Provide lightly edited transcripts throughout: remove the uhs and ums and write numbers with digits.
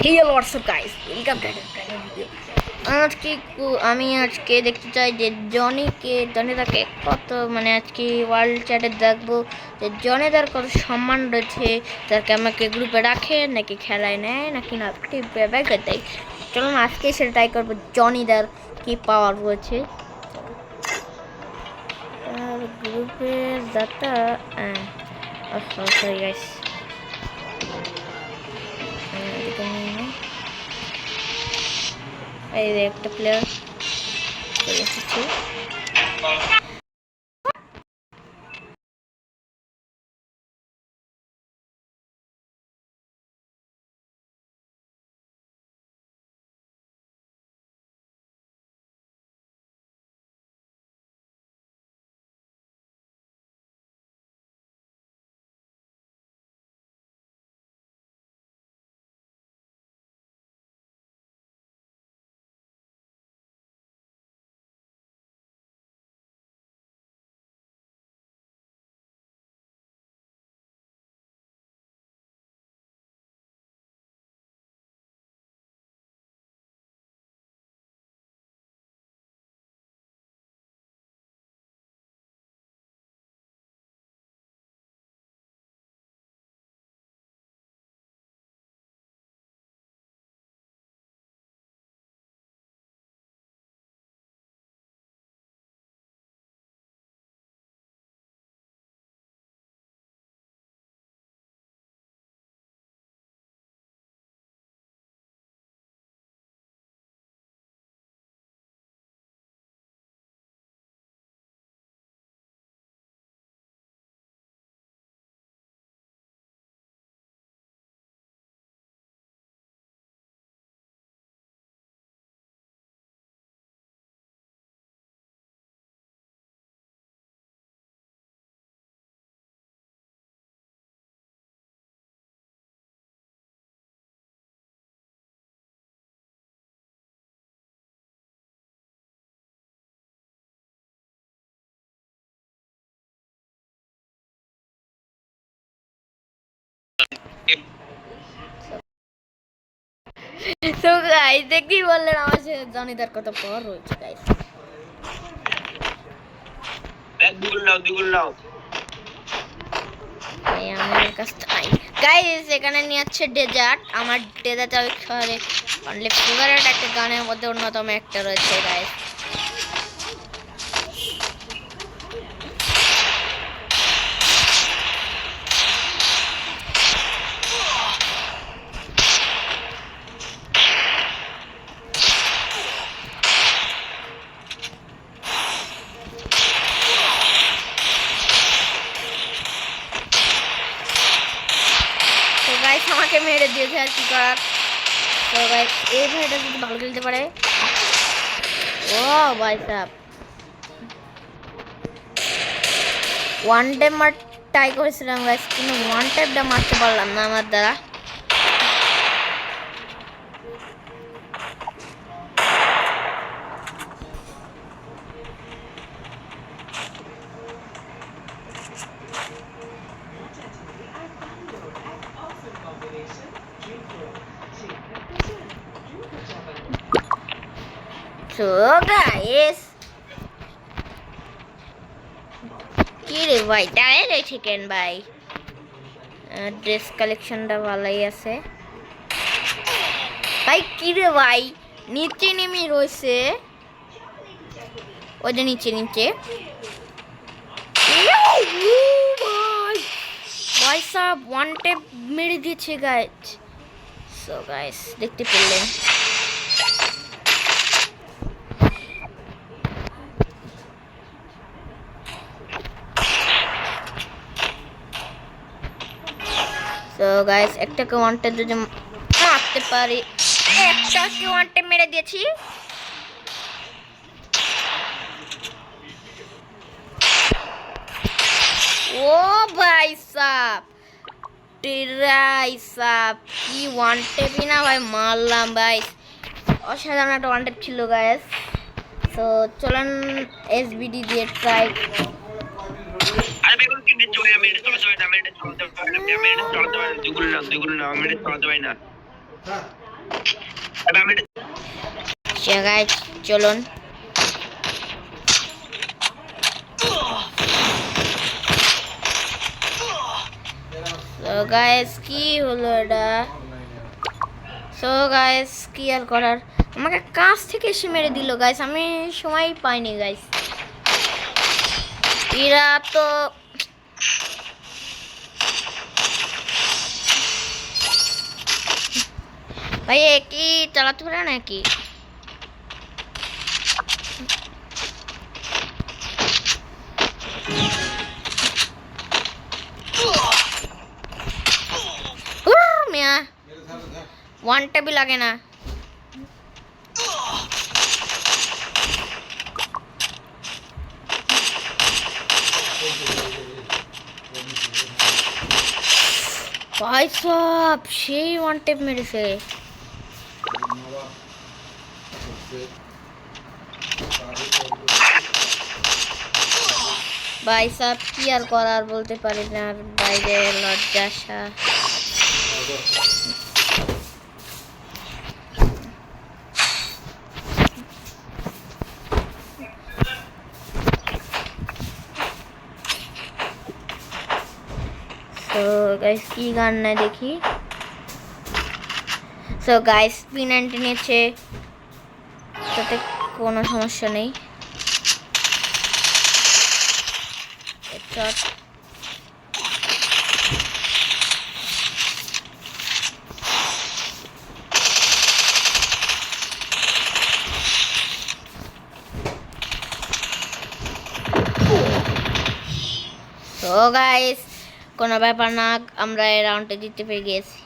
Hello, what's up guys? Welcome to another video. আমি আজকে দেখতে চাই যে জনিদাকে কত মানে আজকে ওয়ার্ল্ড চ্যাটে দেখবো যে জনিদার কত সম্মান রয়েছে, তাকে আমাকে গ্রুপে রাখে নাকি খেলায় নেয় নাকি না ব্যাগে দেয়। চলুন আজকে সেটা ট্রাই করবো জনিদার কি পাওয়ার রয়েছে। আর গ্রুপের ডাটা সরি গাইস, এই যে একটা প্লেয়ার চলে এসেছে। তো গাইস দেখতেই বললেন আমার সাথে জনিদার কত পাওয়ার রয়েছে গাইস। আমার কাছে নাই গাইস, এখানে নিয়ে যাচ্ছে ডেজার্ট। আমার ডেজার্ট শহরে অনলি ফেভারিট একটা গানের মধ্যে অন্যতম একটা রয়েছে গাইস। আমাকে মেরে দিয়েছে আর কি করার। তো ভাই এই ভাইটা যদি ভালো খেলতে পারে, ও ভাই সাহেব ওয়ান টাইম মার ট্রাই করেছিলাম গাইস, কিন্তু ওয়ান টাইমটা মারতে পারলাম না আমার দ্বারা। So guys, কি রে ভাই দাঁড়ায় রয়েছে কেন ভাই? ড্রেস কালেকশনটা ভালোই আছে ভাই। কি রে ভাই নিচে নেমে রয়েছে, ওই যে নিচে নিচে ভাই সাহেব ওয়ান ট্যাপ মেরে দিয়েছে গাইস। সো গাইস দেখতে পেলেন। তো গাইস একটাকে ওয়ান ট্যাপ যদি মারতে পারি, একটাকে ওয়ান ট্যাপ মেরে দিয়েছি। ও ভাই সাহেব টেরাই সাহেব কি ওয়ান ট্যাপই না ভাই মারলাম ভাই, অসাধারণ একটা ওয়ান ট্যাপ ছিল গাইস। তো চলেন এসবিডি দিয়ে ট্রাই। জায়গায় চলুন। সো গাইস কি হলো এটা? সো গাইস কি আর করার, আমাকে কাছ থেকে এসে মেরে দিল গাইস, আমি সময় পাইনি গাইস। এরা তো ভাই কি চালাতে পারে নাকি? মিয়া ওয়ানটা भी লাগে না। ভাই সব সেই ওয়ান টেপ মেরেছে ভাই সব কি আর করার, বলতে পারি না আর বাইরে লজ্জাসা। তো গাইস কি গান না দেখি। সো গাইস P90 নিয়েছে, তাতে কোনো সমস্যা নেই। তো গাইস কোনো ব্যাপার না, আমরা এই রাউন্ডে জিততে পেরে গেছি।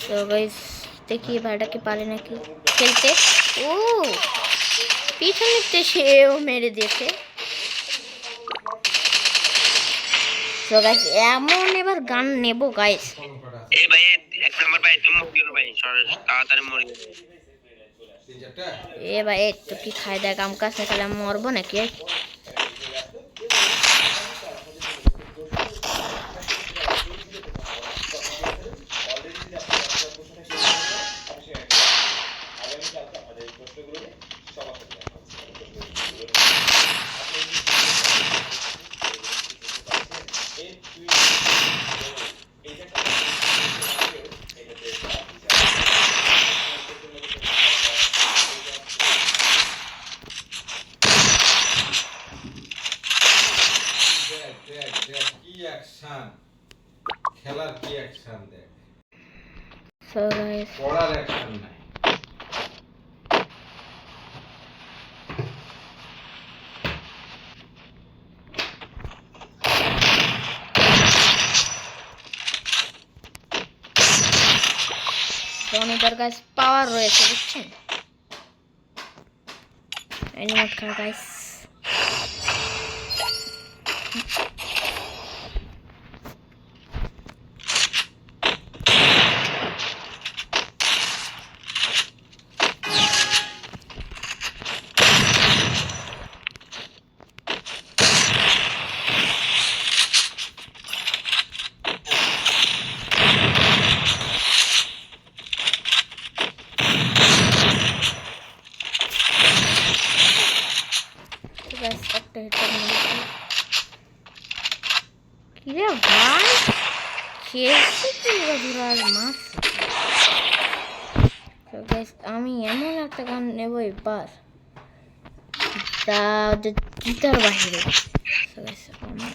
তো গাইস দেখি ভাইটাকে পারে নাকি খেলতে। ও পিছনে সেও মেরে দিয়েছে। তো গাইস এমন এবার গান নেব গাইস। এই ভাই এক নাম্বার ভাই তুমি গেল ভাই তাড়াতাড়ি মরে গেছে। এ ভাই তো কি খাই দেয় কাম কাজ না খেলে মরবো নাকি? খেলার কি অ্যাকশন দেখ, সো গাইস পড়ার অ্যাকশন নাই। টনিটার গাইস পাওয়ার রয়েছে বুঝছেন, এনিমোট খান গাইস। একটা হেডশট মেরেছি। কিরে ভাই খেলছি কি ধরার মাছ। তো গাইস আমি এমন একটা গান নেব এবার যা ওদের গিটার বাহিরে। তো গাইস আমি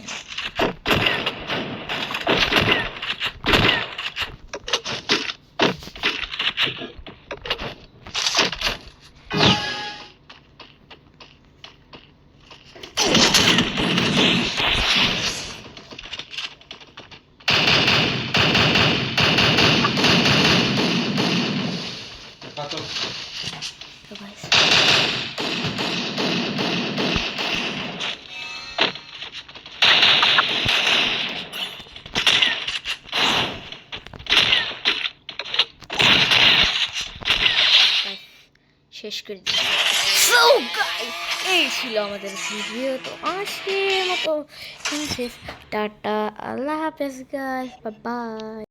তো গাইস শেষ করে দিচ্ছি। সো গাইস, এই ছিল আমাদের ভিডিও। তো আজকের মতো টাটা, আল্লাহ হাফেজ গাইস, বাই বাই।